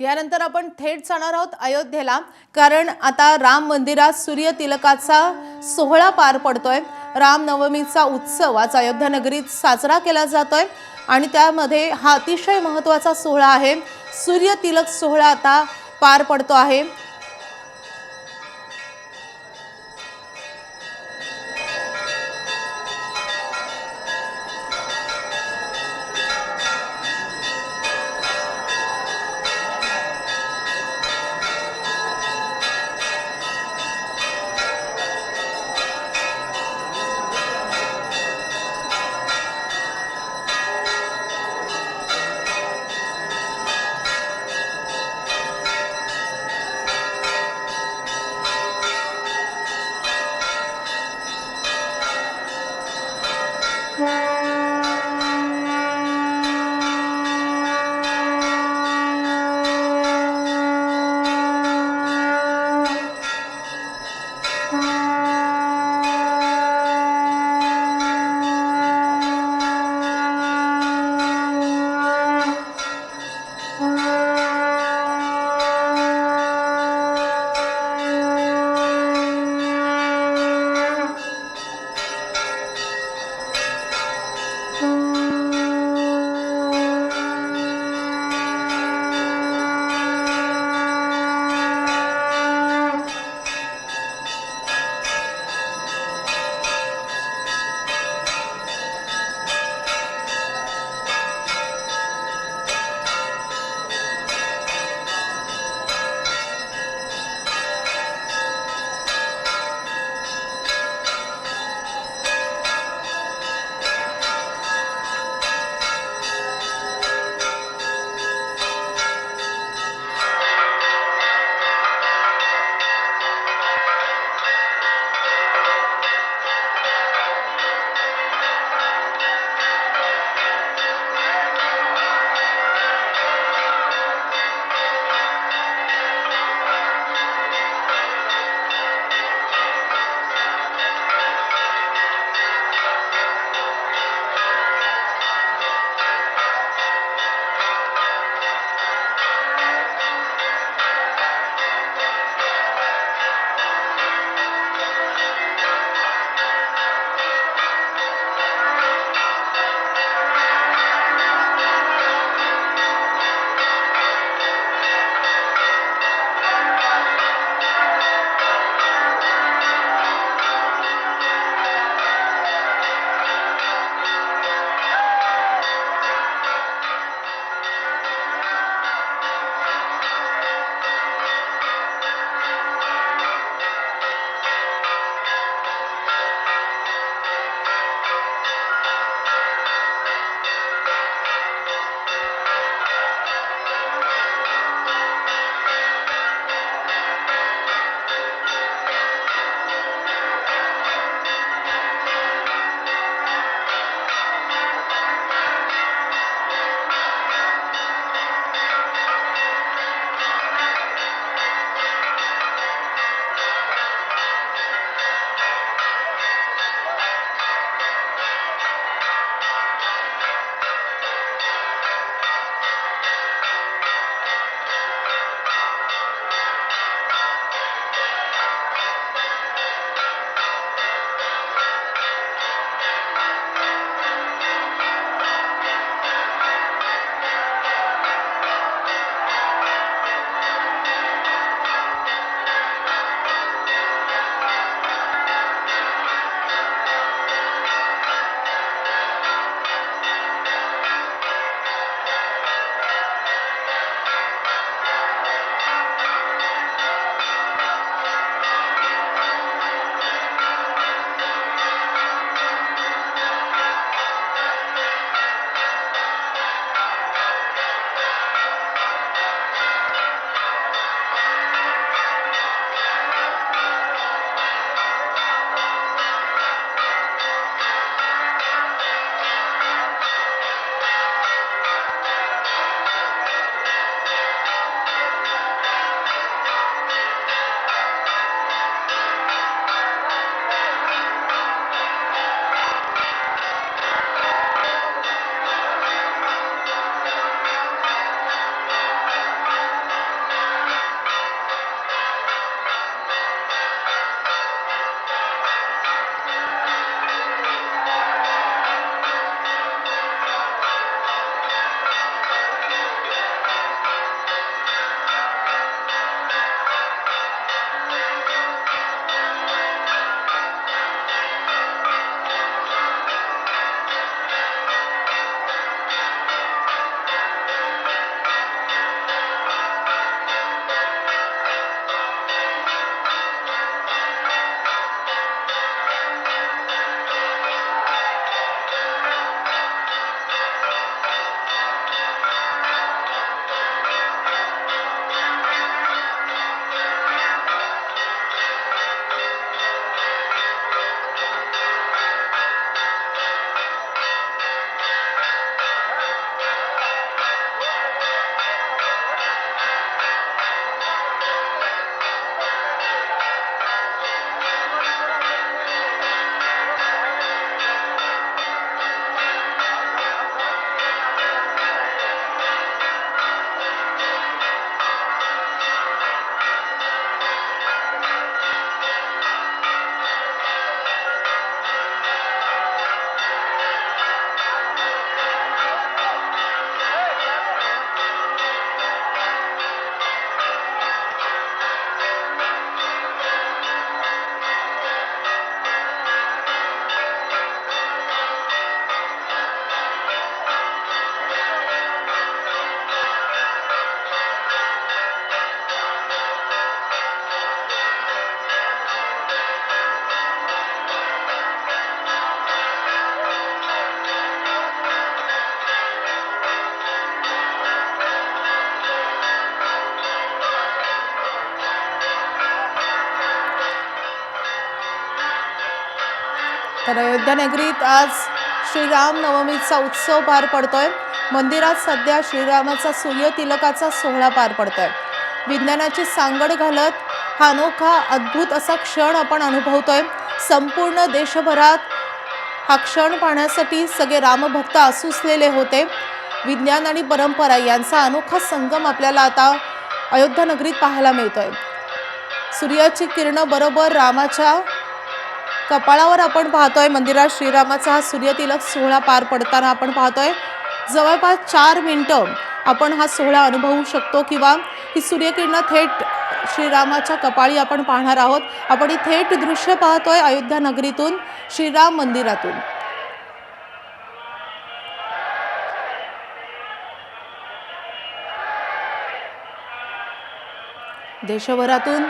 यानंतर आपण थेट जाणार आहोत अयोध्येला, कारण आता राम मंदिरात सूर्यतिलकाचा सोहळा पार पडतोय। रामनवमीचा उत्सव आज अयोध्या नगरीत साजरा केला जातोय आणि त्यामध्ये हा अतिशय महत्त्वाचा सोहळा आहे। सूर्यतिलक सोहळा आता पार पडतो आहे। तर अयोध्या नगरीत आज श्रीराम नवमीचा उत्सव पार पडतोय। मंदिरात सध्या श्रीरामाचा सूर्य तिलकाचा सोहळा पार पडतोय। विज्ञानाची सांगड घालत हा अनोखा अद्भुत असा क्षण आपण अनुभवतोय। संपूर्ण देशभरात हा क्षण पाहण्यासाठी सगळे रामभक्त आसुसलेले होते। विज्ञान आणि परंपरा यांचा अनोखा संगम आपल्याला आता अयोध्या नगरीत पाहायला मिळतोय। सूर्याची किरण बरोबर रामाच्या कपाळावर आपण पाहतोय। मंदिरात श्रीरामाचा हा सूर्यतिलक सोहळा पार पडताना आपण पाहतोय। जवळपास 4 मिनिटं आपण हा सोहळा अनुभवू शकतो किंवा ही सूर्यकिरण थेट श्रीरामाच्या कपाळी आपण पाहणार आहोत। आपण ही थेट दृश्य पाहतोय अयोध्या नगरीतून, श्रीराम मंदिरातून। देशभरातून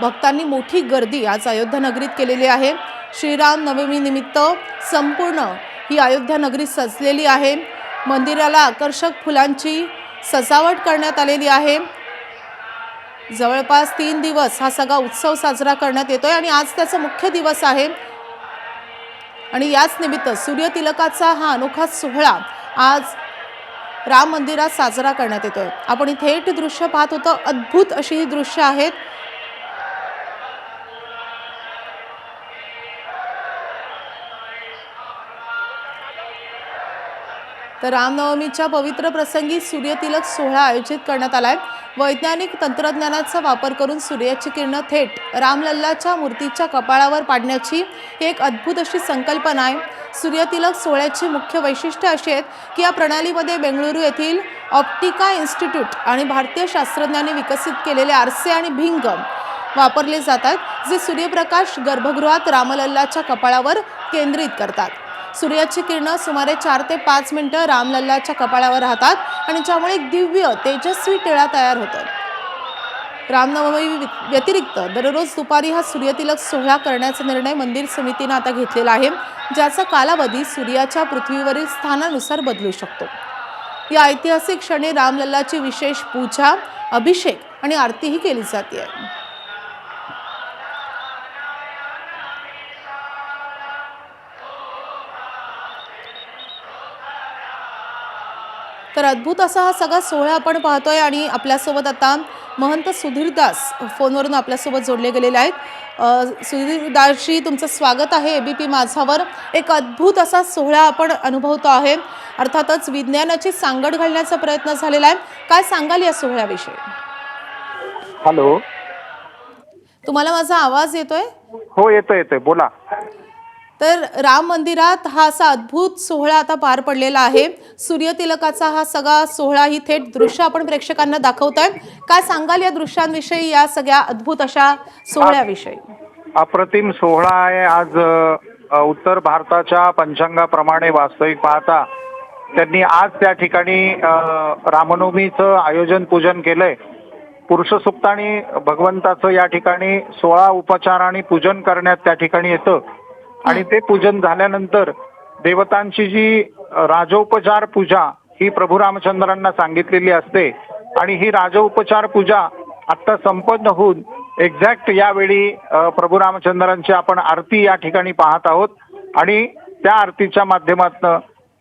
भक्तांनी मोठी गर्दी आज अयोध्या नगरीत केलेली आहे। श्रीराम नवमी निमित्त संपूर्ण ही अयोध्या नगरी सजलेली आहे। मंदिराला आकर्षक फुलांची सजावट करण्यात आलेली आहे। जवळपास 3 दिवस हा सगळा उत्सव साजरा करण्यात येतोय आणि आज त्याचा मुख्य दिवस आहे आणि याच निमित्त सूर्यतिलकाचा हा अनोखा सोहळा आज राम मंदिरात साजरा करण्यात येतोय। आपण थेट दृश्य पाहत होतो। अद्भुत अशी ही दृश्य आहेत। तर रामनवमीच्या पवित्र प्रसंगी सूर्यतिलक सोहळा आयोजित करण्यात आलाय। वैज्ञानिक तंत्रज्ञानाचा वापर करून सूर्याची किरण थेट रामलल्लाच्या मूर्तीच्या कपाळावर पाडण्याची एक अद्भुत अशी संकल्पना आहे। सूर्यतिलक सोहळ्याची मुख्य वैशिष्ट्ये अशी आहेत की या प्रणालीमध्ये बेंगळुरू येथील ऑप्टिका इन्स्टिट्यूट आणि भारतीय शास्त्रज्ञांनी विकसित केलेले आरसे आणि भिंग वापरले जातात, जे सूर्यप्रकाश गर्भगृहात रामलल्लाच्या कपाळावर केंद्रित करतात। सूर्याची किरण सुमारे 4 ते 5 मिनिटं रामलल्लाच्या कपाळावर राहतात आणि त्यामुळे एक दिव्य तेजस्वी टिळा तयार होतो। रामनवमी व्यतिरिक्त दररोज दुपारी हा सूर्यतिलक सोहळा करण्याचा निर्णय मंदिर समितीने आता घेतलेला आहे, ज्याचा कालावधी सूर्याच्या पृथ्वीवरील स्थानानुसार बदलू शकतो। या ऐतिहासिक क्षणी रामलल्लाची विशेष पूजा, अभिषेक आणि आरतीही केली जाते। तर अद्भुत असा हा सगळा सोहळा आपण पाहतोय आणि आपल्यासोबत आता महंत सुधीरदास फोनवरून आपल्यासोबत जोडले गेलेले आहेत। सुधीरदासजी, तुमचं स्वागत आहे एबीपी माझावर। एक अद्भुत असा सोहळा आपण अनुभवतो आहे। अर्थातच विज्ञानाची सांगड घालण्याचा प्रयत्न झालेला आहे। काय सांगाल या सोहळ्याविषयी? हॅलो, तुम्हाला माझा आवाज येतोय? हो येतोय, बोला। तर राम मंदिरात हा असा अद्भुत सोहळा आता पार पडलेला आहे। सूर्यतिलकाचा हा सगळा सोहळा ही थेट दृश्य आपण प्रेक्षकांना दाखवतोय। काय सांगाल या दृश्यांविषयी, या सगळ्या अद्भुत अशा सोहळ्याविषयी? अप्रतिम सोहळा आहे आज। उत्तर भारताच्या पंचांगाप्रमाणे वास्तविक पाहता त्यांनी आज त्या ठिकाणी रामनवमीचं आयोजन पूजन केलंय। पुरुष सूक्त आणि भगवंताचं या ठिकाणी 16 उपचारांनी पूजन करण्यात त्या ठिकाणी येतं आणि ते पूजन झाल्यानंतर देवतांची जी राजोपचार पूजा ही प्रभू रामचंद्रांना सांगितलेली असते आणि ही राजोपचार पूजा आता संपन्न होऊन एक्झॅक्ट यावेळी प्रभू रामचंद्रांची आपण आरती या ठिकाणी पाहत आहोत आणि त्या आरतीच्या माध्यमातून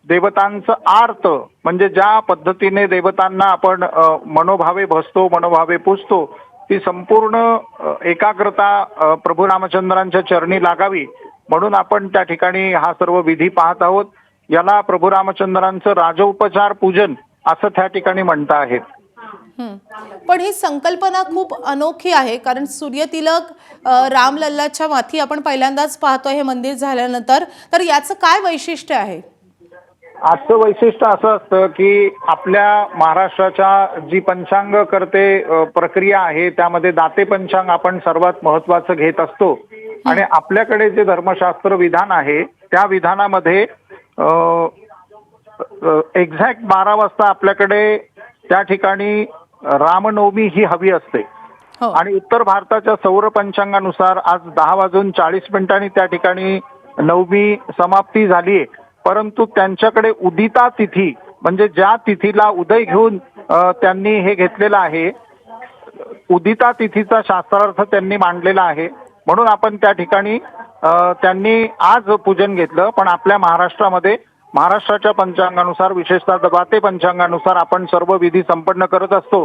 देवतांचं आर्त म्हणजे ज्या पद्धतीने देवतांना आपण मनोभावे भजतो, मनोभावे पूजतो, ती संपूर्ण एकाग्रता प्रभू रामचंद्रांच्या चरणी लागावी म्हणून आपण त्या ठिकाणी हा सर्व विधी पाहत आहोत। याला प्रभू रामचंद्रांचं राजोपचार पूजन असं त्या ठिकाणी म्हणता आहेत। पण ही संकल्पना खूप अनोखी आहे, कारण सूर्यतिलक रामलल्लाच्या माथी आपण पहिल्यांदाच पाहतोय हे मंदिर झाल्यानंतर। तर याचं काय वैशिष्ट्य आहे? आजचं वैशिष्ट्य असं असतं की आपल्या महाराष्ट्राच्या जी पंचांग करते प्रक्रिया आहे त्यामध्ये दाते पंचांग आपण सर्वात महत्वाचं घेत असतो आणि आपल्याकडे जे धर्मशास्त्र विधान आहे त्या विधानामध्ये एक्झॅक्ट 12 वाजता आपल्याकडे त्या ठिकाणी रामनवमी ही हवी असते आणि उत्तर भारताच्या सौर पंचांगानुसार आज 10:40 त्या ठिकाणी नवमी समाप्ती झालीये। परंतु त्यांच्याकडे उदिता तिथी म्हणजे ज्या तिथीला उदय घेऊन त्यांनी हे घेतलेलं आहे, उदिता तिथीचा शास्त्रार्थ त्यांनी मांडलेला आहे। म्हणून आपण त्या ठिकाणी त्यांनी आज पूजन घेतलं. पण आपल्या महाराष्ट्रामध्ये महाराष्ट्राच्या पंचांगानुसार, विशेषतः दबाते पंचांगानुसार आपण सर्व विधी संपन्न करत असतो.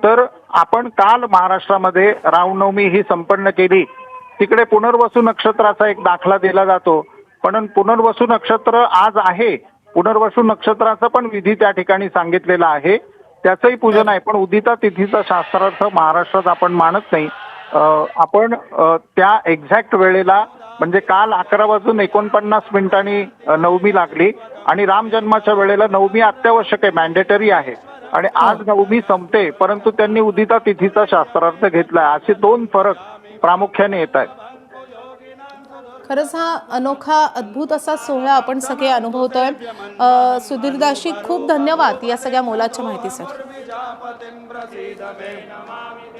तर आपण काल महाराष्ट्रामध्ये रामनवमी ही संपन्न केली. तिकडे पुनर्वसू नक्षत्राचा एक दाखला दिला जातो, पण पुनर्वसू नक्षत्र आज आहे. पुनर्वसू नक्षत्राचा पण विधी त्या ठिकाणी सांगितलेला आहे, त्याचंही पूजन आहे. पण उदिता तिथीचा शास्त्रार्थ महाराष्ट्रात आपण मानत नाही. आपण त्या एक्झॅक्ट वेळेला म्हणजे काल 11:49 नवमी लागली आणि राम जन्माच्या वेळेला नवमी अत्यावश्यक आहे, मॅन्डेटरी आहे. आणि आज नवमी संपते, परंतु त्यांनी उदिता तिथीचा शास्त्रार्थ घेतलाय. असे दोन फरक प्रामुख्याने येत आहेत. खरंच हा अनोखा अद्भुत असा सोहळा आपण सगळे अनुभवतोय. सुधीरदासजी खूप धन्यवाद या सगळ्या मोलाच्या माहितीसाठी.